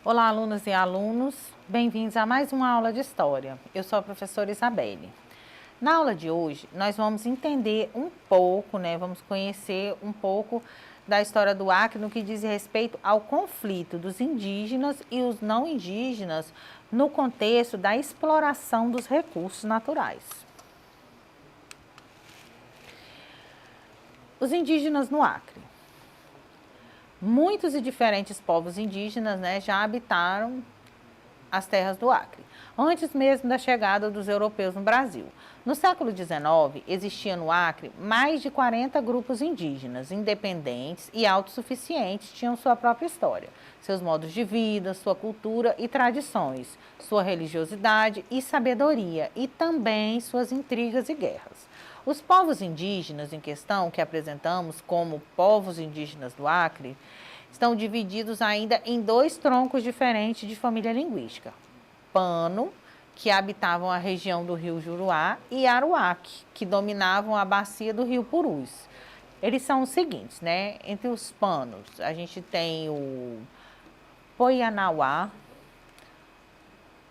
Olá, alunas e alunos, bem-vindos a mais uma aula de História. Eu sou a professora Isabelle. Na aula de hoje, nós vamos entender um pouco, vamos conhecer um pouco da história do Acre no que diz respeito ao conflito dos indígenas e os não indígenas no contexto da exploração dos recursos naturais. Os indígenas no Acre. Muitos e diferentes povos indígenas já habitaram as terras do Acre, antes mesmo da chegada dos europeus no Brasil. No século XIX, existia no Acre mais de 40 grupos indígenas, independentes e autossuficientes, tinham sua própria história, seus modos de vida, sua cultura e tradições, sua religiosidade e sabedoria, e também suas intrigas e guerras. Os povos indígenas em questão, que apresentamos como povos indígenas do Acre, estão divididos ainda em dois troncos diferentes de família linguística. Pano, que habitavam a região do rio Juruá, e Aruaque, que dominavam a bacia do rio Purus. Eles são os seguintes, Entre os panos, a gente tem o Poianauá,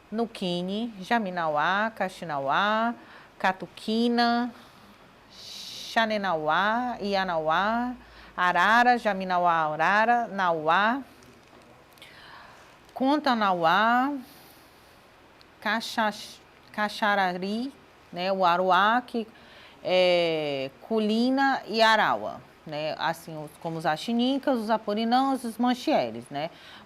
Nuquini, Jaminauá, Caxinauá, Catuquina, Xanenauá, Ianauá, Arara, Jaminauá, Arara, Nauá, Contanauá, Caxarari, o Aruaque, Culina e Araua, assim como os Axinicas, os Apurinãos e os Manchieres,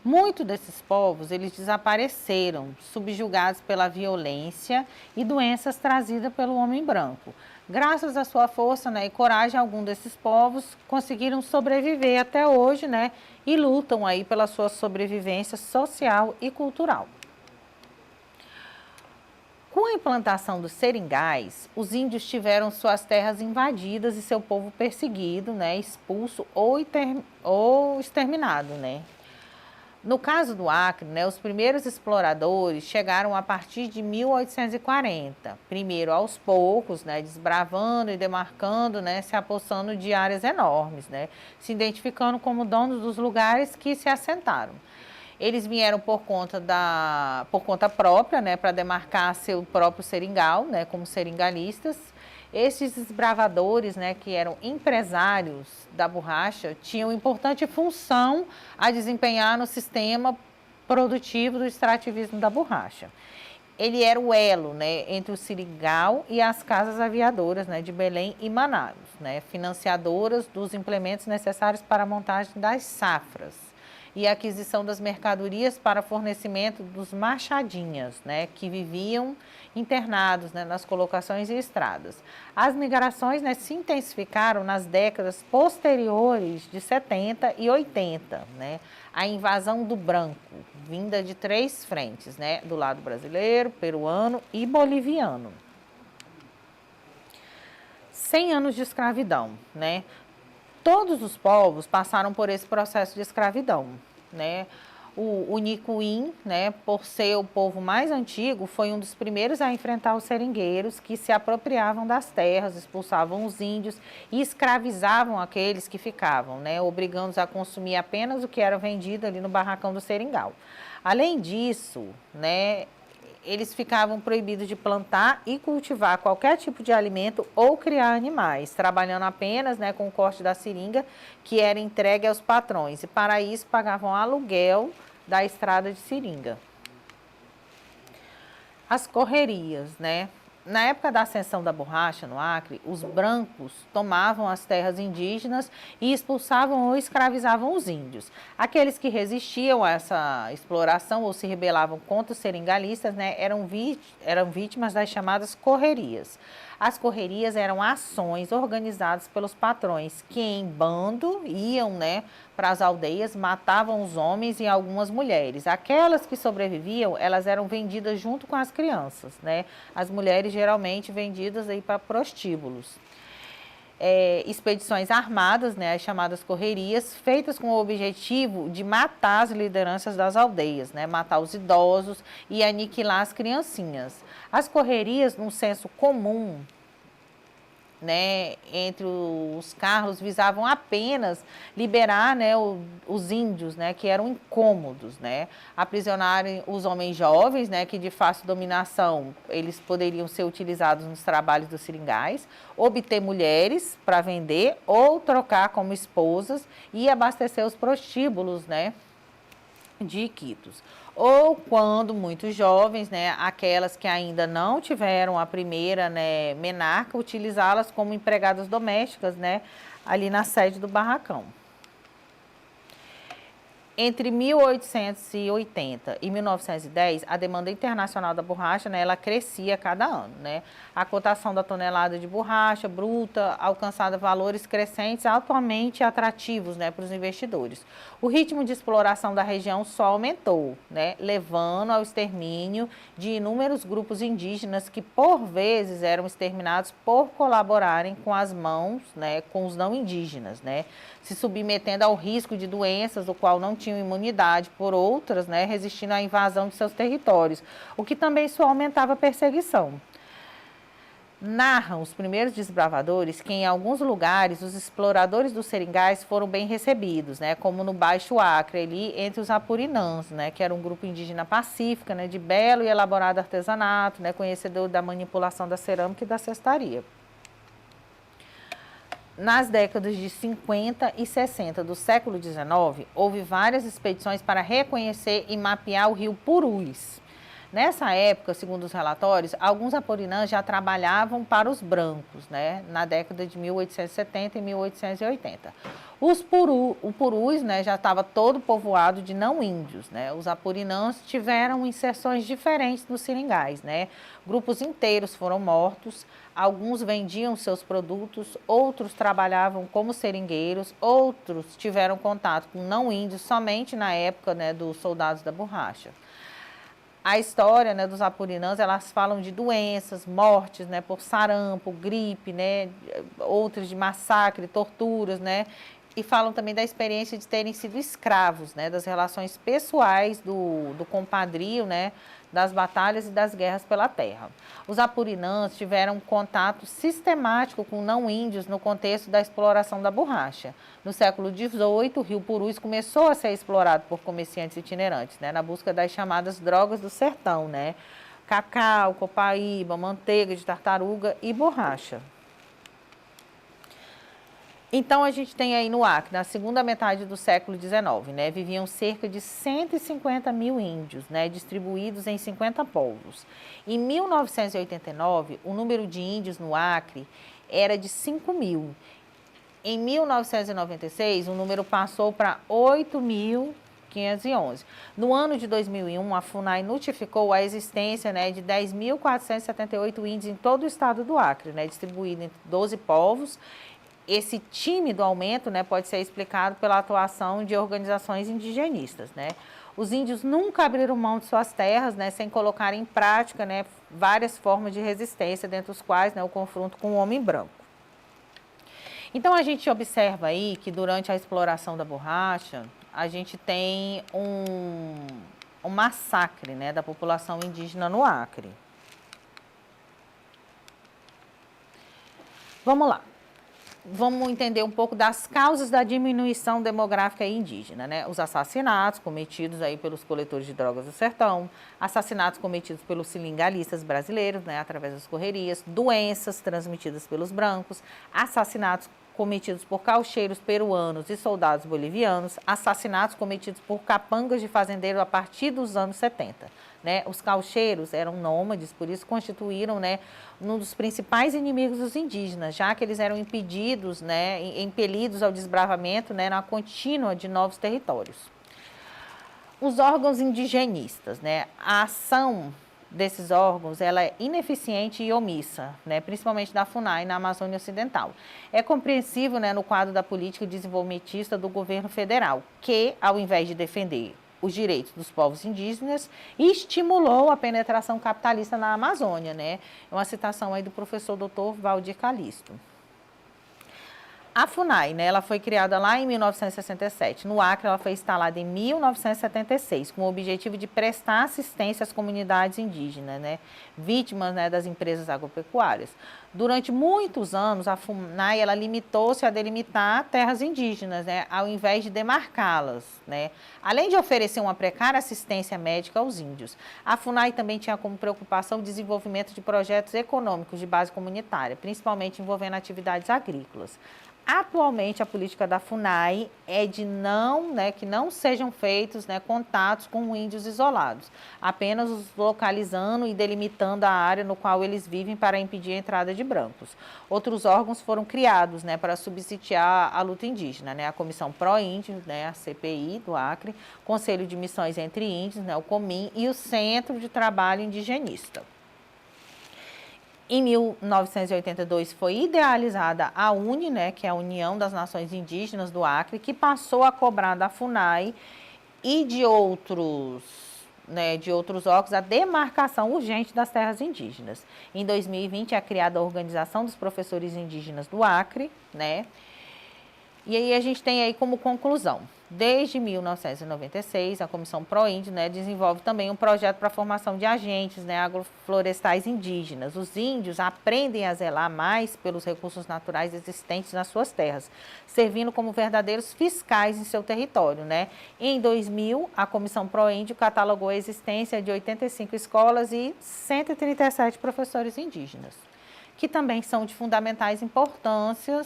Muitos desses povos, eles desapareceram, subjugados pela violência e doenças trazidas pelo homem branco. Graças à sua força e coragem, alguns desses povos conseguiram sobreviver até hoje, e lutam aí pela sua sobrevivência social e cultural. Com a implantação dos seringais, os índios tiveram suas terras invadidas e seu povo perseguido, expulso ou exterminado, No caso do Acre, os primeiros exploradores chegaram a partir de 1840, primeiro aos poucos, desbravando e demarcando, se apossando de áreas enormes, se identificando como donos dos lugares que se assentaram. Eles vieram por conta própria, para demarcar seu próprio seringal, como seringalistas. Esses desbravadores, que eram empresários da borracha, tinham importante função a desempenhar no sistema produtivo do extrativismo da borracha. Ele era o elo, entre o seringal e as casas aviadoras, de Belém e Manaus, financiadoras dos implementos necessários para a montagem das safras e a aquisição das mercadorias para fornecimento dos machadinhas, que viviam internados nas colocações e estradas. As migrações se intensificaram nas décadas posteriores de 70 e 80, A invasão do branco, vinda de três frentes, do lado brasileiro, peruano e boliviano. 100 anos de escravidão, Todos os povos passaram por esse processo de escravidão, O Nicuim, por ser o povo mais antigo, foi um dos primeiros a enfrentar os seringueiros que se apropriavam das terras, expulsavam os índios e escravizavam aqueles que ficavam, obrigando-os a consumir apenas o que era vendido ali no barracão do seringal. Além disso, eles ficavam proibidos de plantar e cultivar qualquer tipo de alimento ou criar animais, trabalhando apenas com o corte da seringa, que era entregue aos patrões, e para isso pagavam aluguel da estrada de seringa. As correrias, Na época da ascensão da borracha no Acre, os brancos tomavam as terras indígenas e expulsavam ou escravizavam os índios. Aqueles que resistiam a essa exploração ou se rebelavam contra os seringalistas, eram vítimas das chamadas correrias. As correrias eram ações organizadas pelos patrões que em bando iam para as aldeias, matavam os homens e algumas mulheres. Aquelas que sobreviviam, elas eram vendidas junto com as crianças, As mulheres geralmente vendidas aí para prostíbulos. Expedições armadas, as chamadas correrias, feitas com o objetivo de matar as lideranças das aldeias, matar os idosos e aniquilar as criancinhas. As correrias, num senso comum, né, entre os carros visavam apenas liberar, né, os índios, né, que eram incômodos, né, aprisionarem os homens jovens, né, que de fácil dominação eles poderiam ser utilizados nos trabalhos dos seringais, obter mulheres para vender ou trocar como esposas e abastecer os prostíbulos, né, de Iquitos. Ou quando muitos jovens, né, aquelas que ainda não tiveram a primeira, né, menarca, utilizá-las como empregadas domésticas, né, ali na sede do barracão. Entre 1880 e 1910, a demanda internacional da borracha, né, ela crescia a cada ano, né? A cotação da tonelada de borracha bruta alcançava valores crescentes altamente atrativos, né, para os investidores. O ritmo de exploração da região só aumentou, né, levando ao extermínio de inúmeros grupos indígenas que, por vezes, eram exterminados por colaborarem com as mãos, né, com os não indígenas, né, se submetendo ao risco de doenças, do qual não tinham imunidade, por outras, né, resistindo à invasão de seus territórios, o que também só aumentava a perseguição. Narram os primeiros desbravadores que em alguns lugares os exploradores dos seringais foram bem recebidos, né, como no Baixo Acre, ali entre os Apurinãs, né, que era um grupo indígena pacífico, né, de belo e elaborado artesanato, né, conhecedor da manipulação da cerâmica e da cestaria. Nas décadas de 50 e 60 do século XIX, houve várias expedições para reconhecer e mapear o rio Purus. Nessa época, segundo os relatórios, alguns apurinãs já trabalhavam para os brancos, né, na década de 1870 e 1880. O Purus, né, já estava todo povoado de não índios, né. Os apurinãs tiveram inserções diferentes nos seringais, né. Grupos inteiros foram mortos, alguns vendiam seus produtos, outros trabalhavam como seringueiros, outros tiveram contato com não índios somente na época, né, dos soldados da borracha. A história, né, dos apurinãs, elas falam de doenças, mortes, né, por sarampo, gripe, né, outras de massacre, torturas, né, e falam também da experiência de terem sido escravos, né, das relações pessoais do compadrio, né, das batalhas e das guerras pela terra. Os apurinãs tiveram contato sistemático com não-índios no contexto da exploração da borracha. No século XVIII, o rio Purus começou a ser explorado por comerciantes itinerantes, né, na busca das chamadas drogas do sertão, né, cacau, copaíba, manteiga de tartaruga e borracha. Então, a gente tem aí no Acre, na segunda metade do século XIX, né, viviam cerca de 150 mil índios, né, distribuídos em 50 povos. Em 1989, o número de índios no Acre era de 5 mil. Em 1996, o número passou para 8.511. No ano de 2001, a FUNAI notificou a existência, né, de 10.478 índios em todo o estado do Acre, né, distribuído entre 12 povos. Esse tímido aumento, né, pode ser explicado pela atuação de organizações indigenistas, né. Os índios nunca abriram mão de suas terras, né, sem colocar em prática, né, várias formas de resistência, dentre os quais, né, o confronto com o homem branco. Então, a gente observa aí que durante a exploração da borracha, a gente tem um massacre, né, da população indígena no Acre. Vamos lá. Vamos entender um pouco das causas da diminuição demográfica indígena, né? Os assassinatos cometidos aí pelos coletores de drogas do sertão, assassinatos cometidos pelos seringalistas brasileiros, né, através das correrias, doenças transmitidas pelos brancos, assassinatos cometidos por caucheiros peruanos e soldados bolivianos, assassinatos cometidos por capangas de fazendeiros a partir dos anos 70. Né? Os caucheiros eram nômades, por isso constituíram, né, um dos principais inimigos dos indígenas, já que eles eram impedidos, né, impelidos ao desbravamento, né, na contínua de novos territórios. Os órgãos indigenistas, né, a ação desses órgãos, ela é ineficiente e omissa, né, principalmente da FUNAI na Amazônia Ocidental. É compreensível, né, no quadro da política desenvolvimentista do governo federal, que, ao invés de defender os direitos dos povos indígenas, estimulou a penetração capitalista na Amazônia, né? É uma citação aí do professor Dr. Valdir Calisto. A FUNAI, né, ela foi criada lá em 1967. No Acre, ela foi instalada em 1976, com o objetivo de prestar assistência às comunidades indígenas, né, vítimas, né, das empresas agropecuárias. Durante muitos anos, a FUNAI ela limitou-se a delimitar terras indígenas, né, ao invés de demarcá-las, né. Além de oferecer uma precária assistência médica aos índios, a FUNAI também tinha como preocupação o desenvolvimento de projetos econômicos de base comunitária, principalmente envolvendo atividades agrícolas. Atualmente, a política da FUNAI é de que não sejam feitos, né, contatos com índios isolados, apenas os localizando e delimitando a área no qual eles vivem para impedir a entrada de brancos. Outros órgãos foram criados, né, para subsidiar a luta indígena, né, a Comissão Pró-Índio, né, a CPI do Acre, Conselho de Missões entre Índios, né, o COMIN, e o Centro de Trabalho Indigenista. Em 1982 foi idealizada a UNE, né, que é a União das Nações Indígenas do Acre, que passou a cobrar da FUNAI e de outros órgãos a demarcação urgente das terras indígenas. Em 2020 é criada a Organização dos Professores Indígenas do Acre, né? E aí a gente tem aí como conclusão, desde 1996, a Comissão Pró-Índio, né, desenvolve também um projeto para a formação de agentes, né, agroflorestais indígenas. Os índios aprendem a zelar mais pelos recursos naturais existentes nas suas terras, servindo como verdadeiros fiscais em seu território, né. Em 2000, a Comissão Pró-Índio catalogou a existência de 85 escolas e 137 professores indígenas, que também são de fundamental importância,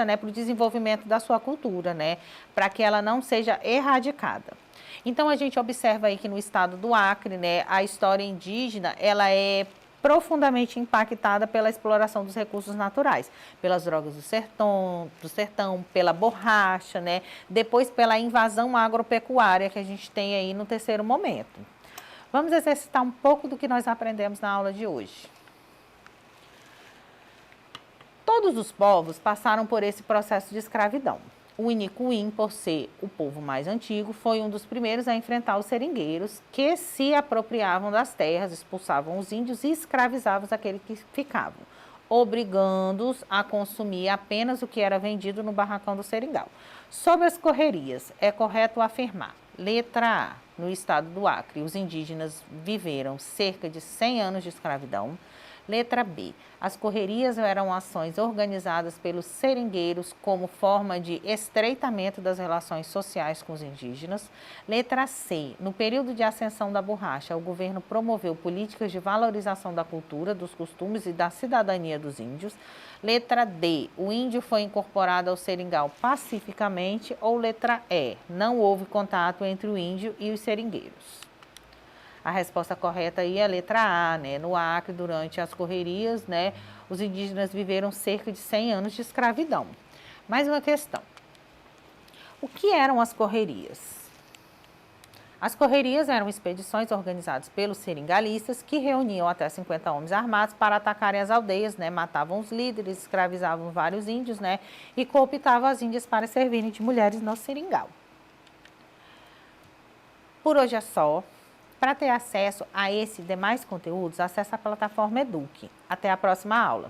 né, para o desenvolvimento da sua cultura, né, para que ela não seja erradicada. Então, a gente observa aí que no estado do Acre, né, a história indígena, ela é profundamente impactada pela exploração dos recursos naturais, pelas drogas do sertão, pela borracha, né, depois pela invasão agropecuária que a gente tem aí no terceiro momento. Vamos exercitar um pouco do que nós aprendemos na aula de hoje. Todos os povos passaram por esse processo de escravidão. O Inicuim, por ser o povo mais antigo, foi um dos primeiros a enfrentar os seringueiros, que se apropriavam das terras, expulsavam os índios e escravizavam aqueles que ficavam, obrigando-os a consumir apenas o que era vendido no barracão do seringal. Sobre as correrias, é correto afirmar: letra A, no estado do Acre, os indígenas viveram cerca de 100 anos de escravidão. Letra B, as correrias eram ações organizadas pelos seringueiros como forma de estreitamento das relações sociais com os indígenas. Letra C, no período de ascensão da borracha, o governo promoveu políticas de valorização da cultura, dos costumes e da cidadania dos índios. Letra D, o índio foi incorporado ao seringal pacificamente. Ou letra E, não houve contato entre o índio e os seringueiros. A resposta correta aí é a letra A, né? No Acre, durante as correrias, né, os indígenas viveram cerca de 100 anos de escravidão. Mais uma questão. O que eram as correrias? As correrias eram expedições organizadas pelos seringalistas que reuniam até 50 homens armados para atacarem as aldeias, né? Matavam os líderes, escravizavam vários índios, né? E cooptavam as índias para servirem de mulheres no seringal. Por hoje é só. Para ter acesso a esse e demais conteúdos, acesse a plataforma Eduque. Até a próxima aula.